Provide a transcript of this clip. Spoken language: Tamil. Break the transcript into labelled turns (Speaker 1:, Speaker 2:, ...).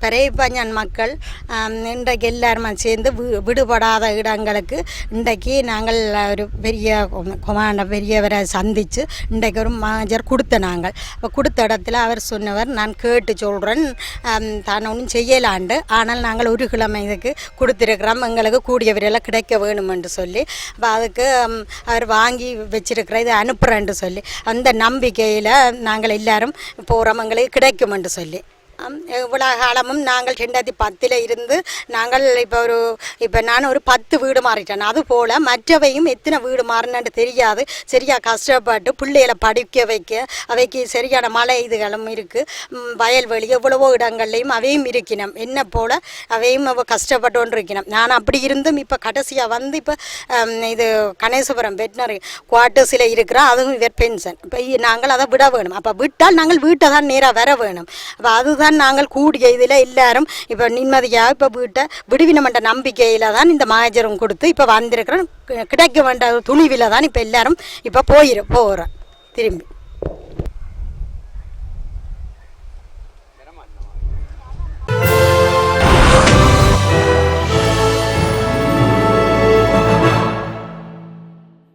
Speaker 1: பெரியப்பஞ்சான் மக்கள் இன்றைக்கு எல்லாருமே சேர்ந்து விடுபடாத இடங்களுக்கு இன்றைக்கு நாங்கள் ஒரு பெரிய பெரியவரை சந்தித்து இன்றைக்கு ஒரு மேஜர் கொடுத்த நாங்கள் இப்போ கொடுத்த இடத்துல அவர் சொன்னவர் நான் கேட்டு சொல்கிறேன் தான் ஒன்றும் செய்யலாண்டு ஆனால் நாங்கள் ஒரு கிழமை இதுக்கு கொடுத்துருக்குறோம் எங்களுக்கு கூடிய விரைவில் கிடைக்க வேணுமென்று சொல்லி அப்போ அதுக்கு அவர் வாங்கி வச்சிருக்கிற இதை அனுப்புகிறேன்ட்டு சொல்லி அந்த நம்பிக்கையில் நாங்கள் எல்லாரும் போகிறோம் எங்களுக்கு கிடைக்குமென்று சொல்லி இவ்வளோ காலமும் நாங்கள் 2010 இருந்து நாங்கள் இப்போ நான் ஒரு 10 வீடு மாறிட்டேன். அதுபோல் மற்றவையும் எத்தனை வீடு மாறினு தெரியாது. சரியாக கஷ்டப்பட்டு பிள்ளைகளை படிக்க அவைக்கு சரியான மழை இதுகளும் இருக்குது. வயல்வெளி எவ்வளவோ இடங்கள்லையும் அவையும் இருக்கணும். என்ன போல் அவையும் கஷ்டப்பட்டு கொண்டு இருக்கணும். நான் அப்படி இருந்தும் இப்போ கடைசியாக வந்து இப்போ இது கணேசபுரம் வெட்டினரி குவார்ட்டர்ஸில் இருக்கிறோம். அதுவும் இவர் பென்ஷன். இப்போ நாங்கள் அதை விட வேணும். அப்போ விட்டால் நாங்கள் வீட்டை தான் நேராக வர வேணும். அப்போ அதுதான் நாங்கள் கூடிய இதில் எல்லாரும் இப்போ நிம்மதியாக இப்போ வீட்டை விடுவினமன்ற நம்பிக்கையில் தான் இந்த மாஜரும் கொடுத்து இப்போ வந்திருக்கிறோம். கிடைக்க வேண்ட துணிவில் தான் இப்போ எல்லாரும் இப்போ போகிறோம் திரும்பி.